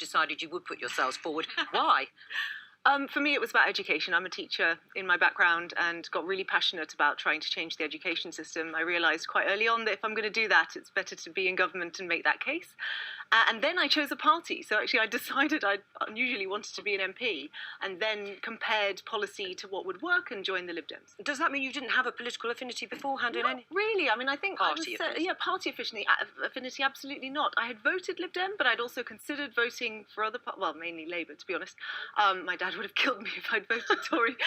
decided you would put yourselves forward. Why? For me, it was about education. I'm a teacher in my background and got really passionate about trying to change the education system. I realised quite early on that if I'm going to do that, it's better to be in government and make that case. And then I chose a party. So actually I decided I unusually wanted to be an MP and then compared policy to what would work and joined the Lib Dems. Does that mean you didn't have a political affinity beforehand? Not really. I mean, I think party affinity? Yeah, party affinity, absolutely not. I had voted Lib Dem, but I'd also considered voting for other well, mainly Labour, to be honest. My dad would have killed me if I'd voted Tory.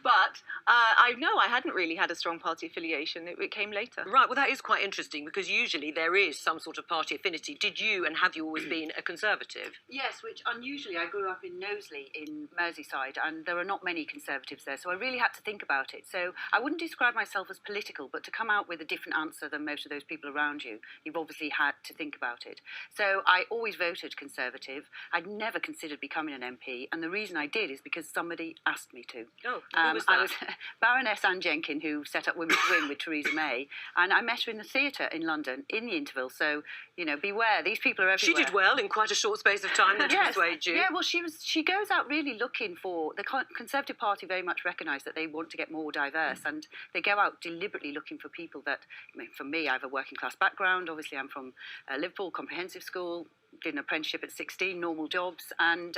But I know I hadn't really had a strong party affiliation. It came later. Right, well, that is quite interesting because usually there is some sort of party affinity. Did you and have you always been a Conservative? Yes, which unusually I grew up in Knowsley in Merseyside and there are not many Conservatives there, so I really had to think about it. So I wouldn't describe myself as political, but to come out with a different answer than most of those people around you, you've obviously had to think about it. So I always voted Conservative. I'd never considered becoming an MP, and the reason I did is because somebody asked me to. Oh, who was that? I was Baroness Anne Jenkin, who set up Women's Wing with Theresa May, and I met her in the theatre in London in the interval, so, you know, beware, these people are everywhere. She did well in quite a short space of time to persuade you. Yeah, well, she goes out really looking for, the Conservative Party very much recognise that they want to get more diverse, and they go out deliberately looking for people that, I mean, for me, I have a working class background, obviously I'm from Liverpool Comprehensive School, did an apprenticeship at 16, normal jobs, and,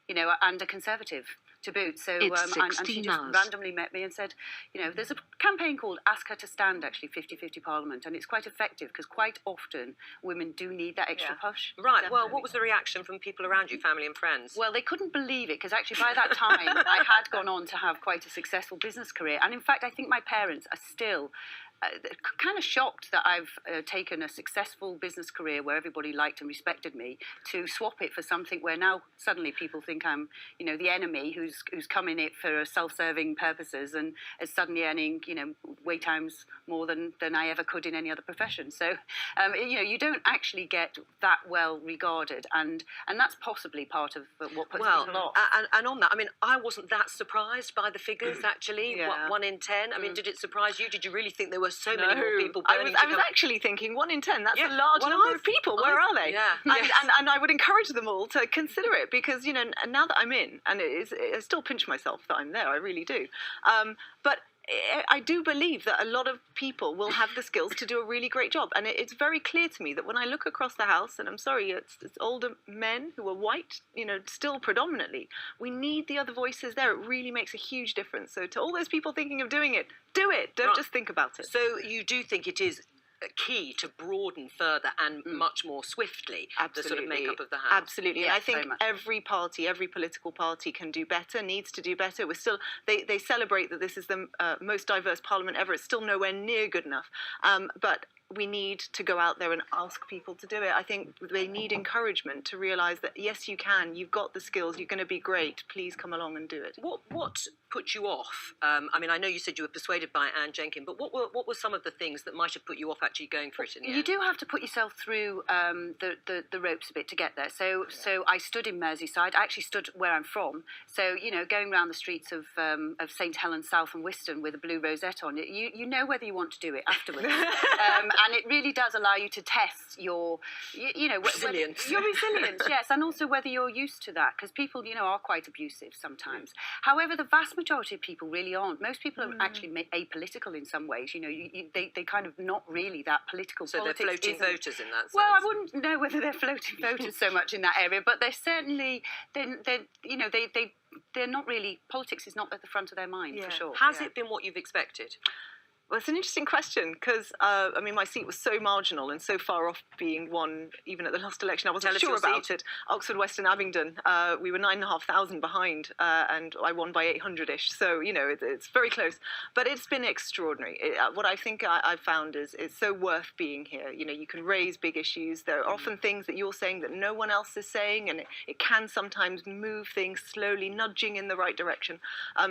you know, and a Conservative to boot. So and she just randomly met me and said, you know, there's a campaign called Ask Her to Stand, actually, 50-50 Parliament, and it's quite effective because quite often women do need that extra push. Right, well, what was the reaction from people around you, family and friends? Well, they couldn't believe it because actually by that time I had gone on to have quite a successful business career, and in fact I think my parents are still kind of shocked that I've taken a successful business career where everybody liked and respected me to swap it for something where now suddenly people think I'm, you know, the enemy who's come in it for self-serving purposes and is suddenly earning, you know, way times more than I ever could in any other profession. So, you know, you don't actually get that well regarded, and that's possibly part of what puts people off. And on that, I mean, I wasn't that surprised by the figures, actually. 1 in 10. I mean, did it surprise you? Did you really think there were so many more people burning I was actually thinking 1 in 10, that's a large number of people. Where are they? Yeah. And I would encourage them all to consider it because, you know, now that I'm in, and I still pinch myself that I'm there, I really do. But I do believe that a lot of people will have the skills to do a really great job. And it's very clear to me that when I look across the House, and I'm sorry, it's older men who are white, you know, still predominantly, we need the other voices there. It really makes a huge difference. So to all those people thinking of doing it, do it. Don't just think about it. So you do think it is key to broaden further and much more swiftly the sort of makeup of the House? Absolutely. And I think every party, every political party can do better, needs to do better. We're still, they celebrate that this is the most diverse parliament ever. It's still nowhere near good enough. But we need to go out there and ask people to do it. I think they need encouragement to realise that, yes, you can. You've got the skills. You're going to be great. Please come along and do it. What put you off? I mean, I know you said you were persuaded by Anne Jenkin, but what were some of the things that might have put you off actually going for it in the end? You do have to put yourself through the ropes a bit to get there. So I stood in Merseyside. I actually stood where I'm from. So, you know, going around the streets of St Helens South and Wiston with a blue rosette on it, you know whether you want to do it afterwards. And it really does allow you to test your, you know, resilience. Your resilience, yes, and also whether you're used to that, because people, you know, are quite abusive sometimes. However, the vast majority of people really aren't. Most people are actually apolitical in some ways. You know, they kind of not really that political. So they're floating voters in that sense. Well, I wouldn't know whether they're floating voters so much in that area, but they're certainly, they're not really, politics is not at the front of their mind, for sure. Has it been what you've expected? Well, it's an interesting question because, I mean, my seat was so marginal and so far off being won, even at the last election. I wasn't sure about it. Oxford, Western, Abingdon, we were 9,500 behind and I won by 800-ish. So, you know, it's very close. But it's been extraordinary. What I think I've found is it's so worth being here. You know, you can raise big issues. There are often things that you're saying that no one else is saying, and it can sometimes move things slowly, nudging in the right direction.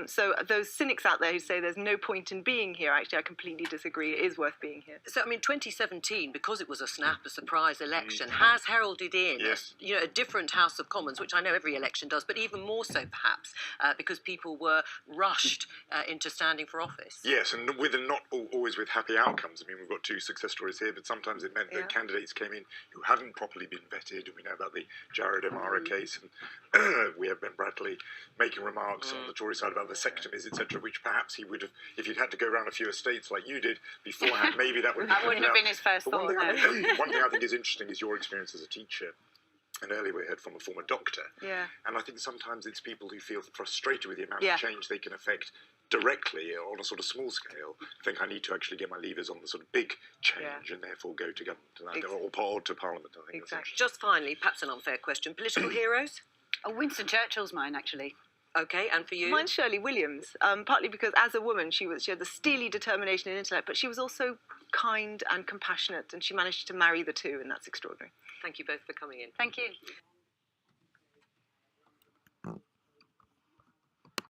So those cynics out there who say there's no point in being here, actually, I completely disagree. It is worth being here. So, I mean, 2017, because it was a surprise election, has heralded in, a different House of Commons, which I know every election does, but even more so, perhaps, because people were rushed into standing for office. Yes, and not always with happy outcomes. I mean, we've got 2 success stories here, but sometimes it meant that candidates came in who hadn't properly been vetted. We know about the Jared O'Mara case, and we have Ben Bradley making remarks on the Tory side about vasectomies, etc., which perhaps he would have, if he'd had to go around a few estates like you did beforehand, maybe that would have wouldn't have been his first thought. One thing I think is interesting is your experience as a teacher. And earlier we heard from a former doctor. Yeah. And I think sometimes it's people who feel frustrated with the amount of change they can affect directly on a sort of small scale. I think I need to actually get my levers on the sort of big change and therefore go to government or to Parliament. I think exactly. Just finally, perhaps an unfair question. Political heroes? Oh, Winston Churchill's mine, actually. Okay, and for you? Mine's Shirley Williams, partly because as a woman she had the steely determination and intellect, but she was also kind and compassionate, and she managed to marry the two, and that's extraordinary. Thank you both for coming in. Thank you.